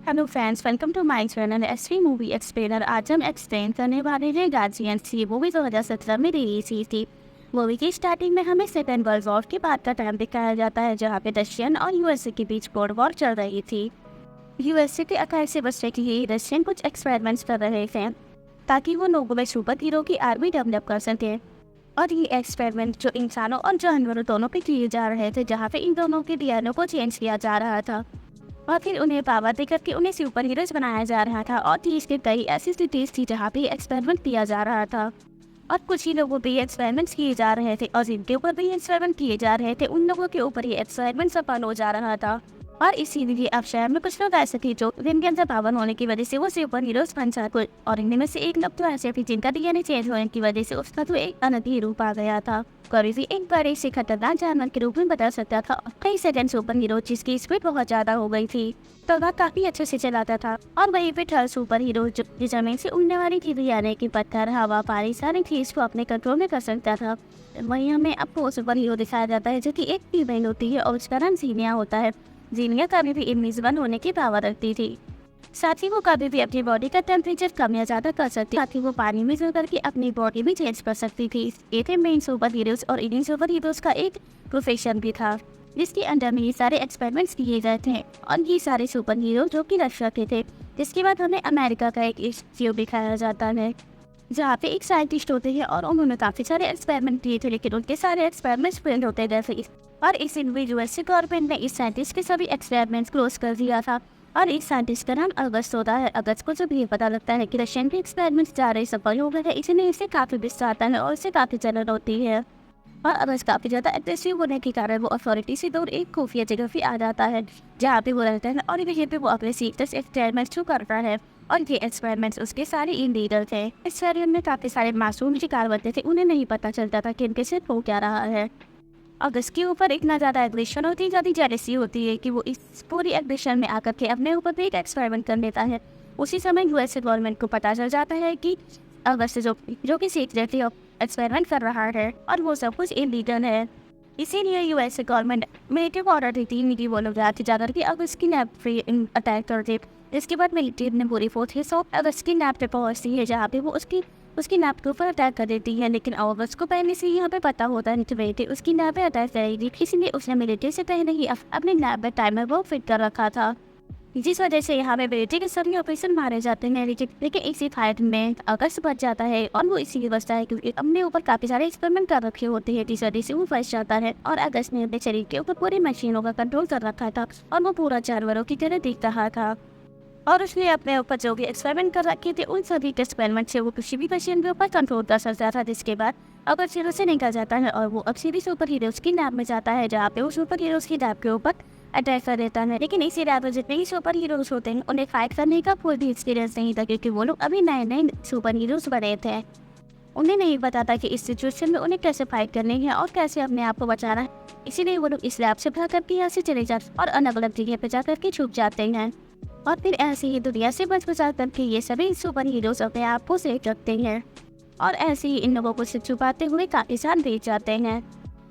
Hello friends, welcome to my channel SV movie explainer. आज हम explain करने वाले हैं गार्जियंस। ये मूवी 2017 में रिलीज हुई थी। मूवी की स्टार्टिंग में हमें सेकेंड वर्ल्ड वॉर के बाद का टाइम दिखाया जाता है, जहाँ पे रशियन और यूएसए के बीच कोल्ड वॉर चल रही थी। यूएसए के अटैक से बचने के लिए रशियन कुछ एक्सपेरिमेंट्स कर रहे थे ताकि वो लोगों में सुपर हीरो की आर्मी डेवलप कर सके। और ये एक्सपेरिमेंट जो इंसानों और जानवरों दोनों पे किए जा रहे थे, जहाँ पे इन दोनों के डीएनए को चेंज किया जा रहा था और फिर उन्हें पावर देकर के उन्हें सुपर हीरोज बनाया जा रहा था। और देश के कई ऐसी सिटीज थी जहाँ पे एक्सपेरिमेंट किया जा रहा था और कुछ ही लोगों पे एक्सपेरिमेंट्स किए जा रहे थे और जिनके ऊपर भी एक्सपेरिमेंट किए जा रहे थे उन लोगों के ऊपर ही एक्सपेरिमेंट सफल हो जा रहा था। और इसीलिए अब शहर में कुछ लोग ऐसे थे जो जिनके अंदर पावर होने की वजह से वो सुपर हीरोज बन सकते, और इनमें से एक लोग तो ऐसे थे जिनका डीएनए चेंज होने की वजह से उसका तो एक अलग ही रूप आ गया था। कभी भी एक बड़े से खतरनाक जानवर के रूप में बदल सकता था। कई सेकंड सुपर हीरो जिसकी स्पीड बहुत ज्यादा हो गई थी तो वह काफी अच्छे से चलाता था। और वहीं पे थर्ड सुपर हीरो जो जमीन से उड़ने वाली थी, यानी कि पत्थर, हवा, पानी, सारी चीज को अपने कंट्रोल में कर सकता था। वहीं हमें आपको सुपर हीरो दिखाया जाता है जो कि एक फीमेल होती है और उसका नाम जीनिया होता है। जीनिया कभी भी इनविजिबल होने की पावर रखती थी। साथ ही वो कभी भी अपनी बॉडी का टेम्परेचर कम या ज्यादा कर सकती, साथ ही वो पानी में चल करके अपनी बॉडी भी चेंज कर सकती थी। ये थे मेन सुपर हीरोज और इन्हीं सुपर हीरोज का एक प्रोफेशन भी था जिसके अंडर में ये सारे एक्सपेरिमेंट्स किए गए थे। और ये सारे सुपर हीरो जो कि रशिया के थे। जिसके बाद हमें अमेरिका का एक इंस्टीट्यूट दिखाया जाता है जहाँ पे एक साइंटिस्ट होते हैं और उन्होंने काफी सारे एक्सपेरिमेंट किए थे, लेकिन उनके सारे एक्सपेरिमेंट्स फेल होते गए थे। और इस यूएसए गवर्नमेंट ने इस साइंटिस्ट के सभी एक्सपेरिमेंट्स क्लोज कर दिया था। और इस साइंटिस्ट का नाम अगस्त होता है। अगस्त को जब ये पता लगता है कि रशियन के एक्सपेरिमेंट्स जा रहे सफल हो गए हैं, इसलिए इसे काफी गुस्सा आता है और इसे काफी जलन होती है। और अगस्त काफी ज्यादा एग्रेसिव होने के कारण वो अथॉरिटी से दूर एक खुफिया जगह पे आ जाता है जहाँ पे वो रहता है। और यहीं पे वो अपने सीक्रेट एक्सपेरिमेंट्स शुरू करता है और ये एक्सपेरिमेंट्स उसके सारे इलीगल थे। एक्सपेरिमेंट में काफी सारे मासूम शिकार बनते थे, उन्हें नहीं पता चलता था कि इनके साथ हो क्या रहा है। अगस्त के ऊपर इतना ज़्यादा एग्रेशन होती है, ज़्यादा जेलसी होती है कि वो इस पूरी एग्रेशन में आकर के अपने ऊपर भी एक एक्सपेरिमेंट कर लेता है। उसी समय यूएसए गवर्नमेंट को पता चल जाता है कि अगस्त जो कि सीक्रेटली एक्सपेरिमेंट कर रहा है और वो सब कुछ इलीगल है। इसीलिए यूएसए गवर्नमेंट मिलिट्री को ऑर्डर देती है कि वो लोग रात जाकर के अगस्त की लैब पे अटैक करते। इसके बाद मिलिट्री ने पूरी फोर्स के साथ अगस्त की लैब पे पहुंचती है जहाँ पे वो उसकी लैब के ऊपर अटैक कर देती है। लेकिन अगस्त को पहले से यहाँ पे पता होता है कि मिलिट्री उसकी लैब पे अटैक करेगी, इसलिए उसने मिलिट्री से पहले ही अपने लैब में टाइमर वो फिट कर रखा था, जिस वजह से यहाँ पे मिलिट्री के सभी ऑपरेशन मारे जाते हैं। लेकिन इसी फाइट में अगस्त बच जाता है और वो इसीलिए बचता है क्योंकि अपने ऊपर काफी सारे एक्सपेरिमेंट कर रखे होते हैं, जिस वजह से वो फंस जाता है। और अगस्त ने अपने शरीर के ऊपर पूरी मशीनों का कंट्रोल कर रखा था और वो पूरा जानवरों की तरह दिख रहा था। और उसने अपने ऊपर जो भी एक्सपेरिमेंट कर रखे थे उन सभी एक्सपेरिमेंट से वो किसी भी मशीन के ऊपर कंट्रोल कर सकता था। जिसके बाद अगस्त हीरो से निकल जाता है और वो अब सीधी सुपर हीरोज की लैब में जाता है जहाँ पे वो सुपर हीरोज की लैब के ऊपर अटैक कर देता है। लेकिन इसी लैब में जितने भी सुपर हीरोज होते हैं उन्हें फाइट करने का कोई भी एक्सपीरियंस नहीं था, क्योंकि वो लोग अभी नए नए सुपर हीरोज बने थे। उन्हें नहीं पता था कि इस सिचुएशन में उन्हें कैसे फाइट करनी है और कैसे अपने आप को बचाना है। इसीलिए वो लोग इस लैब से भाग करके यहाँ से चले जाते और अलग अलग जगह पे जा करके छुप जाते हैं। और फिर ऐसे ही दुनिया से बचा करके ये सभी सुपर हीरोज अपने आप को सेफ रखते हैं और ऐसे ही इन लोगों को से छुपाते हुए काफी साल बीत जाते हैं।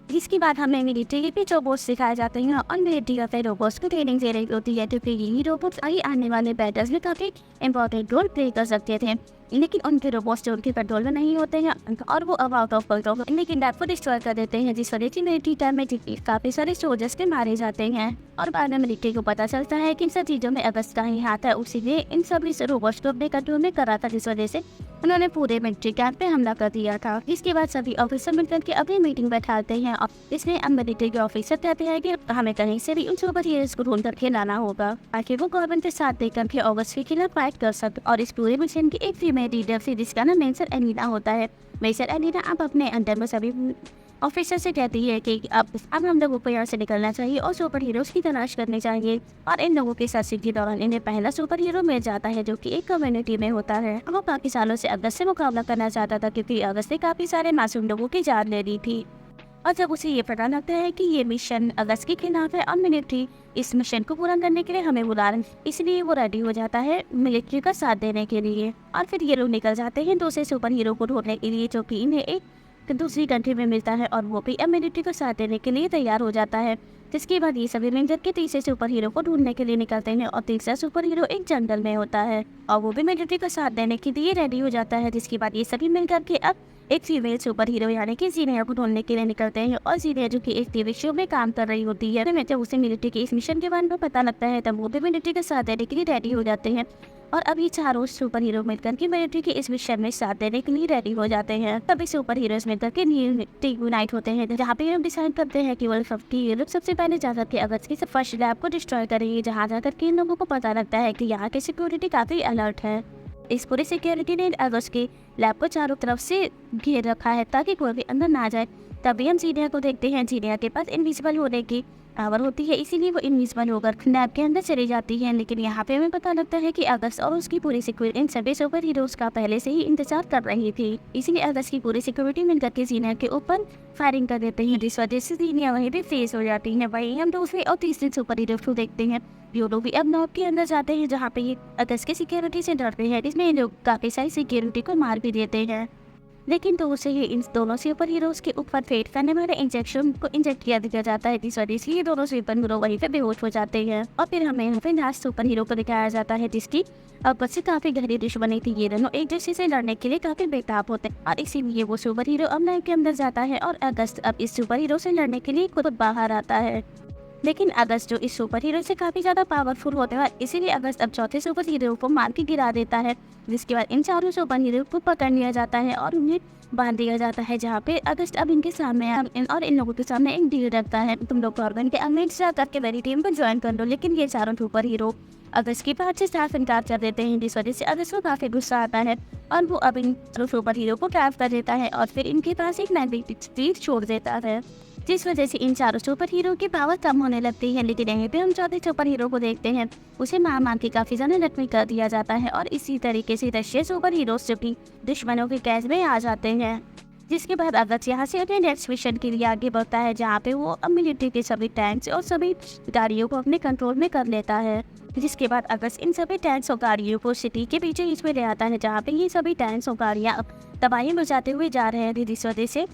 जिसके बाद हमें मिलिट्री के रोबोट्स सिखाए जाते हैं और मिलिट्री अपने रोबोट्स को ट्रेनिंग दे रही होती है, तो फिर यही रोबोट्स आगे आने वाले बैटल्स में काफी इंपॉर्टेंट रोल प्ले कर सकते थे। लेकिन उनके रोबोट्स जो उनके कंट्रोल में नहीं होते हैं और वो अब आउट ऑफ कंट्रोल लेकिन लैब को डिस्ट्रॉय कर देते हैं, जिस वजह से मिलिट्री टाइम में काफी सारे सोल्जर्स के मारे जाते हैं। और बाद में मिलिट्री को पता चलता है कि इन सब चीजों में अगस्त का ही हाथ है, उसीलिए इन सभी रोबोट्स को अपने कंट्रोल में करा था, जिस वजह से उन्होंने पूरे मिलिट्री कैंप पे हमला कर दिया था। इसके बाद सभी ऑफिसर मिलकर के अपनी मीटिंग बैठाते हैं और इसमें अब मिलिट्री के ऑफिसर कहते हैं कि हमें कहीं से भी उन सुपर हीरोज को ढूंढ करके लाना होगा ताकि वो गवर्नमेंट के साथ देकर के अगस्त के खिलाफ फाइट कर सके। और इस पूरे मिशन की एक फीमेल लीडर थी जिसका नाम मेजर एलिना होता है। मेजर एलिना अब अपने अंडर में सभी ऑफिसर से कहती है कि अब हम लोगों को यहाँ से निकलना चाहिए और सुपर हीरोज की तलाश करनी चाहिए। और इन लोगों के सर्चिंग के दौरान इन्हें पहला सुपर हीरो मिल जाता है जो कि एक कम्युनिटी में होता है। वो काफी सालों से अगस्त से मुकाबला करना चाहता था क्योंकि अगस्त ने काफी सारे मासूम लोगों की जान ले ली थी। और जब उसे ये पता लगता है कि ये मिशन अगस्त के खिलाफ है और मिलिट्री इस मिशन को पूरा करने के लिए हमें बुला रहे, इसलिए वो रेडी हो जाता है मिलिट्री का साथ देने के लिए। और फिर ये लोग निकल जाते हैं दूसरे सुपर हीरो को ढूंढने के लिए जो कि इन्हें एक दूसरी कंट्री में मिलता है और वो भी अब मिलिट्री को साथ देने के लिए तैयार हो जाता है। जिसके बाद ये सभी मिलकर के तीसरे सुपर हीरो को ढूंढने के लिए निकलते हैं और तीसरा सुपर हीरो एक जंगल में होता है और वो भी मिलिट्री का साथ देने के लिए रेडी हो जाता है। जिसके बाद ये सभी मिलकर के अब एक फीमेल सुपर हीरो यानी कि जीनिया को ढूंढने के लिए निकलते हैं और जीनिया जो कि एक टीवी शो में काम कर रही होती है, मैं जब उसे मिलिट्री के इस मिशन के बारे में पता लगता है तब वो भी मिलिट्री का साथ देने के लिए रेडी हो जाते हैं और अभी चारों सुपर हीरो मिलकर के मिलिट्री के इस मिशन में साथ देने के लिए रेडी हो जाते हैं। तभी सुपर हीरोज मिलकर के यूनाइट होते हैं जहाँ पे हम डिसाइड करते हैं कि ये लोग सबसे पहले जाकर के अगस्त की फर्स्ट लैब को डिस्ट्रॉय करेंगे, जहाँ जाकर के इन लोगों को पता लगता है कि यहाँ की सिक्योरिटी काफी अलर्ट है। इस पूरी सिक्योरिटी ने अगस्त की लैब को चारों तरफ से घेर रखा है ताकि कोई भी अंदर ना जाए। तभी हम जीनिया को देखते हैं, जीनिया के पास इनविजिबल होने की पावर होती है, इसीलिए वो इनविजिबल होकर लैब के अंदर चली जाती है। लेकिन यहाँ पे हमें पता लगता है कि अगस्त और उसकी पूरी सिक्योरिटी इन सभी सुपर हीरोज का पहले से ही इंतजार कर रही थी, इसीलिए अगस्त की पूरी सिक्योरिटी मिलकर के जीनिया के ऊपर फायरिंग कर देते हैं, जिस वजह से जीनिया वहीं पे फेस हो जाती है। वहीं हम दूसरे और तीसरे सुपर हीरो को देखते हैं, ये लोग भी अब लैब के अंदर जाते हैं जहाँ पे ये अगस्त की सिक्योरिटी से डरते हैं, जिसमें ये लोग काफी सारी सिक्योरिटी को मार भी देते हैं। लेकिन तो उसे ही इन दोनों सुपर हीरोज के ऊपर फेट करने वाले इंजेक्शन को इंजेक्ट किया दिया जाता है, जिस वजह से ये दोनों सुपर हीरो वहीं पे बेहोश हो जाते हैं। और फिर हमें यहाँ पे लास्ट सुपर हीरो को दिखाया जाता है जिसकी आपस से काफी गहरी दुश्मनी थी। ये दोनों एक दूसरे से लड़ने के लिए काफी बेताब होते हैं और इसीलिए वो सुपर हीरो अब लैब के अंदर जाता है और अगस्त अब इस सुपर हीरो से लड़ने के लिए खुद बाहर आता है। लेकिन अगस्त जो इस सुपर हीरो से काफी ज्यादा पावरफुल होते हैं, इसीलिए अगस्त अब चौथे सुपर हीरो को मार के गिरा देता है, जिसके बाद इन चारों सुपर हीरो को पकड़ लिया जाता है और उन्हें बांध दिया जाता है, जहाँ पे अगस्त अब इनके सामने और इन लोगों के सामने एक डील रखता है, तुम लोग गवर्नमेंट के अमीर जा करके मेरी टीम को ज्वाइन कर लो। लेकिन ये चारों सुपर हीरो अगस्त की बात से साफ इनकार कर देते हैं, जिस वजह से अगस्त को काफी गुस्सा आता है और वो अब इन सुपर हीरो को ट्रैप कर देता है और फिर इनके पास एक मैग्नेटिक स्पीड छोड़ देता है, जिस वजह से इन चारों सुपर हीरो की पावर कम होने लगती है। लेकिन यहीं पे हम चौथे सुपर हीरो को देखते हैं, उसे मार के काफी ज्यादा जख्मी कर दिया जाता है और इसी तरीके से 10 सुपर हीरो जो कि दुश्मनों के कैद में आ जाते हैं। जिसके बाद अगस्त यहाँ से अपने नेक्स्ट मिशन के लिए आगे बढ़ता है, जहाँ पे वो मिलिट्री के सभी टैंक्स और सभी गाड़ियों को अपने कंट्रोल में कर लेता है। जिसके बाद अगस्त इन सभी टैंक्स और गाड़ियों को सिटी के बीचों बीच में ले आता है, जहाँ पे ये सभी टैंक्स और गाड़ियाँ तबाही मचाते हुए जा रहे हैं, जिस वजह से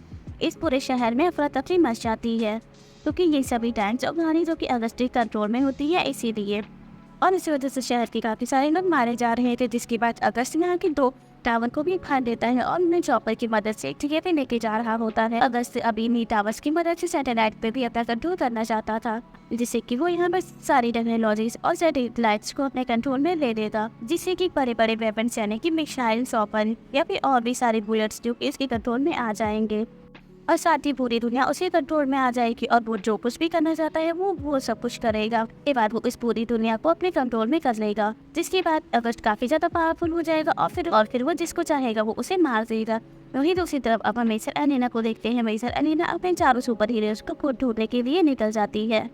इस पूरे शहर में अफरा तफरी मच जाती है, क्योंकि ये सभी टैंक्स और गाड़ी जो कि अगस्त के कंट्रोल में होती है इसीलिए, और इसी वजह से शहर के काफी सारे लोग मारे जा रहे थे। जिसके बाद अगस्त यहाँ के 2 टावर को भी फाड़ देता है और उन्हें चॉपर की मदद से एक जगह पे लेके जा रहा होता है। अगस्त अभी नी टावर्स की मदद से सैटेलाइट पे भी अपना कंट्रोल करना चाहता था, जिससे कि वो यहाँ पर सारी टेक्नोलॉजीज और सैटेलाइट्स को अपने कंट्रोल में ले लेगा, जिससे कि बड़े बड़े वेपन्स यानी कि मिसाइल, सॉपर या फिर और भी सारे बुलेट्स जो कि इसके कंट्रोल में आ जाएंगे और साथ ही पूरी दुनिया उसी कंट्रोल में आ जाएगी और वो जो कुछ भी करना चाहता है वो सब कुछ करेगा। के बाद वो इस पूरी दुनिया को अपने कंट्रोल में कर लेगा, जिसके बाद अगस्त काफी ज्यादा पावरफुल हो जाएगा और फिर वो जिसको चाहेगा वो उसे मार देगा। वहीं दूसरी तरफ अब हम मेजर एलिना को देखते हैं। मेजर एलिना अपने चारों सुपर हीरोज को खुद ढूंढने के लिए निकल जाती है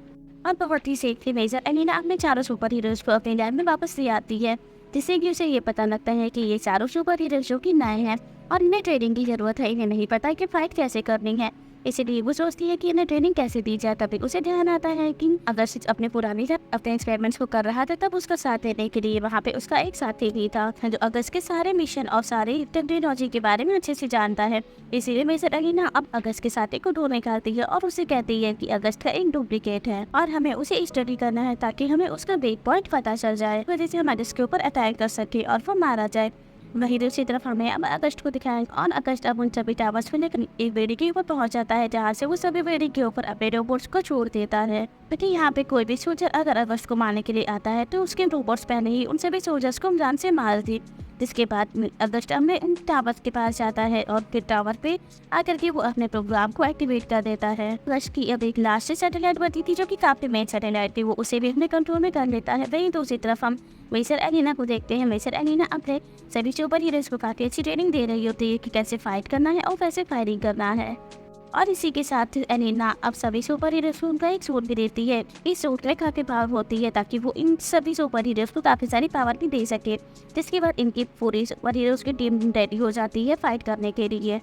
और बहुत ही सेफ मेजर एलिना अपने चारों सुपर हीरोज को अपने लैब में वापस ले आती है, जिससे कि उसे ये पता लगता है कि ये चारों सुपर हीरोज जो कि नए हैं और इन्हें ट्रेनिंग की जरूरत है, इन्हें नहीं पता कि फाइट कैसे करनी है, इसीलिए वो सोचती है कि इन्हें ट्रेनिंग कैसे दी जाए। तभी उसे ध्यान आता है कि अगस्त अपने पुरानी जब अपने एक्सपेरिमेंट्स को कर रहा था तब उसका साथ देने के लिए वहाँ पे उसका एक साथी भी था जो अगस्त के सारे मिशन और सारे टेक्नोलॉजी के बारे में अच्छे से जानता है। इसीलिए मेजर एलिना अब अगस्त के साथी को ढूंढ निकालती है और उसे कहती है कि अगस्त का एक डुप्लीकेट है और हमें उसे स्टडी करना है ताकि हमें उसका वेक पॉइंट पता चल जाए, वजह से हम अगस्त के ऊपर अटैक कर सके और वो मारा जाए। वहीं दूसरी तरफ हमें अब अगस्त को दिखाया और अगस्त अब उन सभी टावर्स में लेकर एक बिल्डिंग के ऊपर पहुंच जाता है, जहां से वो सभी बिल्डिंग के ऊपर अपने रोबोट्स को छोड़ देता है। क्योंकि यहाँ पे कोई भी सोल्जर अगर अगस्त को मारने के लिए आता है तो उसके रोबोट्स पहले ही उन सभी सोल्जर्स को जान से मार दी। जिसके बाद अगस्त हमें उन टावर्स के पास जाता है और फिर टावर पे आकर के वो अपने प्रोग्राम को एक्टिवेट कर देता है। अगस्त की अब एक लास्ट सैटेलाइट बनती थी जो कि काफी मेन सैटेलाइट थी, वो उसे भी अपने कंट्रोल में कर लेता है। वहीं दूसरी तरफ हम मेजर एलिना को देखते हैं। मेजर एलिना अपने सभी सुपर हीरोज को काफी अच्छी ट्रेनिंग दे रही होती है कि कैसे फाइट करना है और कैसे फायरिंग करना है, और इसी के साथ एलिना अब सभी सुपर हीरोज को उनका एक सूट भी देती है। इस सूट में काफी पावर होती है ताकि वो इन सभी सुपर हीरोज को काफी सारी पावर भी दे सके। जिसके बाद इनकी पूरी सुपर हीरोज की टीम रेडी हो जाती है फाइट करने के लिए।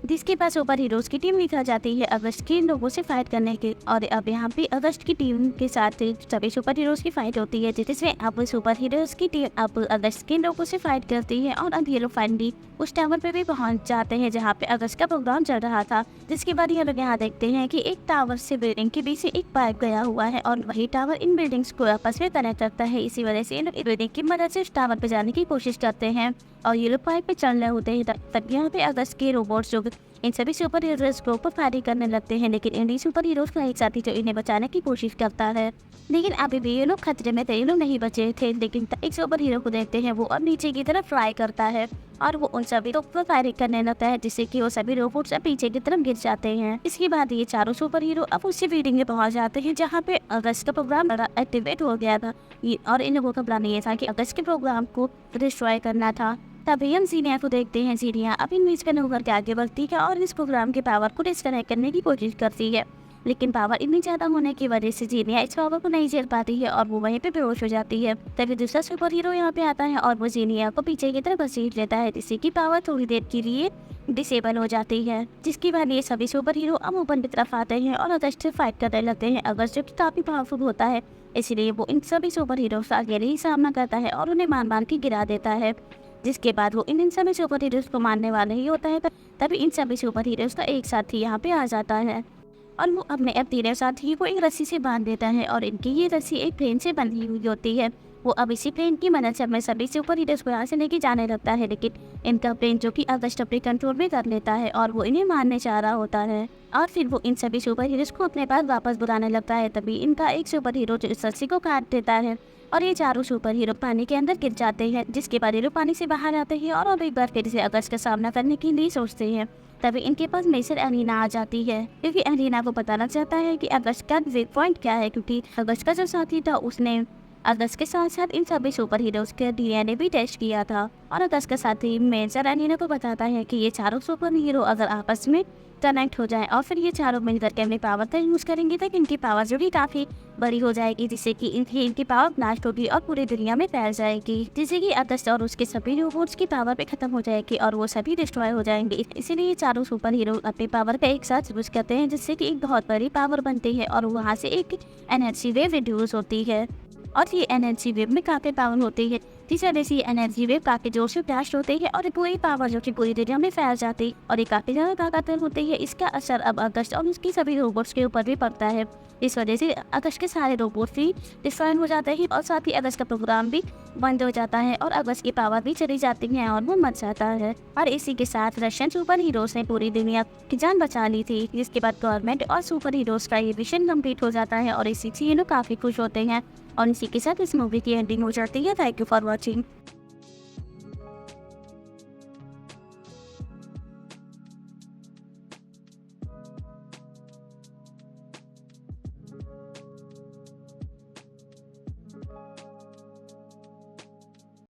जिसके पास सुपर हीरोज की टीम लिखा जाती है अगस्त के लोगों से फाइट करने के। और अब यहाँ पे अगस्त की टीम के साथ सभी सुपर हीरोज की फाइट होती है, जिसमें अब सुपर हीरोज की टीम अब अगस्त के लोगों से फाइट करती है। और अब ये लोग फाइनली उस टावर पे भी पहुंच जाते हैं जहाँ पे अगस्त का प्रोग्राम चल रहा था। जिसके बाद ये लोग यहाँ देखते हैं कि एक टावर से बिल्डिंग के बीच से एक पाइप गया हुआ है और वही टावर इन बिल्डिंग्स को आपस में कनेक्ट करता है। इसी वजह से इन बिल्डिंग की मदद से उस टावर पे जाने की कोशिश करते हैं और ये लोग पाइप पे चल रहे होते हैं। तब यहाँ पे अगस्त के रोबोट्स जो इन सभी सुपर हीरोज को ऊपर फायरिंग करने लगते हैं, लेकिन इंडी सुपर हीरोज का एक साथी जो इन्हें बचाने की कोशिश करता है। लेकिन अभी भी ये लोग खतरे में थे, ये लोग नहीं बचे थे। लेकिन एक सुपर हीरो को देखते हैं वो और नीचे की तरफ फ्लाई करता है और वो उन सभी लोग पर फायरिंग करने लगता है, जिससे कि वो सभी रोबोट्स पीछे की तरफ गिर जाते हैं। इसके बाद ये चारों सुपर हीरो अब उसी बिल्डिंग में पहुंच जाते हैं जहाँ पे अगस्त का प्रोग्राम एक्टिवेट हो गया था। और इन लोगों का प्लान ये था कि अगस्त के प्रोग्राम को डिस्ट्रॉय करना था। तभी हम जीनिया को देखते हैं। जीनिया अब इन मिस होकर के आगे बढ़ती है और इस प्रोग्राम के पावर को डिस्कनेक्ट करने की कोशिश करती है, लेकिन पावर इतनी ज़्यादा होने की वजह से जीनिया इस पावर को नहीं झेल पाती है और वो वहीं पे बेहोश हो जाती है। तभी दूसरा सुपर हीरो यहाँ पे आता है और वो जीनिया को पीछे की तरफ घसीट लेता है, जिससे कि पावर थोड़ी देर के लिए डिसेबल हो जाती है। जिसके बाद ये सभी सुपर हीरो अब ओपन की तरफ आते हैं और अगस्त से फाइट करने लगते हैं। अगस्त जो कि काफ़ी पावरफुल होता है, इसलिए वो इन सभी सुपर हीरो से अकेले ही सामना करता है और उन्हें मार के गिरा देता है। जिसके बाद वो इन सभी सुपर हीरोज को मारने वाले ही होता है। तभी इन सभी सुपर हीरोज का एक साथी यहाँ पे आ जाता है और वो अपने तीनों साथी को एक रस्सी से बांध देता है और इनकी ये रस्सी एक प्लेन से बंधी हुई होती है। वो अब इसी प्लेन की मदद से अपने सभी सुपर हीरोज को यहाँ से लेके जाने लगता है, लेकिन इनका प्लेन जो कि अगस्त अपने कंट्रोल में कर लेता है और वो इन्हें मारने चाह रहा होता है। और फिर वो इन सभी सुपर हीरोज को अपने पास वापस बुलाने लगता है। तभी इनका एक सुपर हीरो जो इस रस्सी को काट देता है और ये चारों सुपर हीरो पानी के अंदर गिर जाते हैं। जिसके बाद ये लोग पानी से बाहर आते हैं और अब एक बार फिर से अगस्त का सामना करने के लिए सोचते हैं। तभी इनके पास मेजर एलिना आ जाती है, क्योंकि एलिना को पता लग जाता है कि अगस्त का वीक पॉइंट क्या है, क्योंकि अगस्त का जो साथी था उसने अगस्त के साथ साथ इन सभी सुपर हीरोज के डीएनए भी टेस्ट किया था। और अगस्त का साथी मेजर एलिना को बताता है कि ये चारों सुपर हीरो अगर आपस में कनेक्ट हो जाए और फिर ये चारों मिलकर के अपनी पावर का यूज़ करेंगे तो इनकी पावर जो भी काफ़ी बड़ी हो जाएगी, जिससे कि इनकी पावर ब्लास्ट होगी और पूरी दुनिया में फैल जाएगी, जिससे कि अगस्त और उसके सभी रोबोट्स की पावर भी खत्म हो जाएगी और वो सभी डिस्ट्रॉय हो जाएंगे। इसीलिए ये चारों सुपर हीरो अपनी पावर का एक साथ यूज करते हैं, जिससे कि एक बहुत बड़ी पावर बनती है और वहाँ से एक एनर्जी वेव रिड्यूस होती है और ये एनर्जी वेव में काफ़ी पावर होती है, जिस वजह से एनर्जी वेव काफ़ी जोर से ब्लास्ट होती है और पूरी पावर जो कि पूरी दुनिया में फैल जाती है और ये काफ़ी ज़्यादा ताकतवर होती है। इसका असर अब अगस्त और उसकी सभी रोबोट्स के ऊपर भी पड़ता है। इस वजह से अगस्त के सारे रोबोट्स भी डिस्ट्रॉय हो जाते हैं और साथ ही अगस्त का प्रोग्राम भी बंद हो जाता है और अगस्त की पावर भी चली जाती है और वो मर जाता है। और इसी के साथ रशियन सुपर हीरोज ने पूरी दुनिया की जान बचा ली थी, जिसके बाद गवर्नमेंट और सुपर हीरोज का ये मिशन कंप्लीट हो जाता है और इसी से ये लोग काफ़ी खुश होते हैं। और इसी के साथ इस मूवी की एंडिंग हो जाती है। Thank you for watching.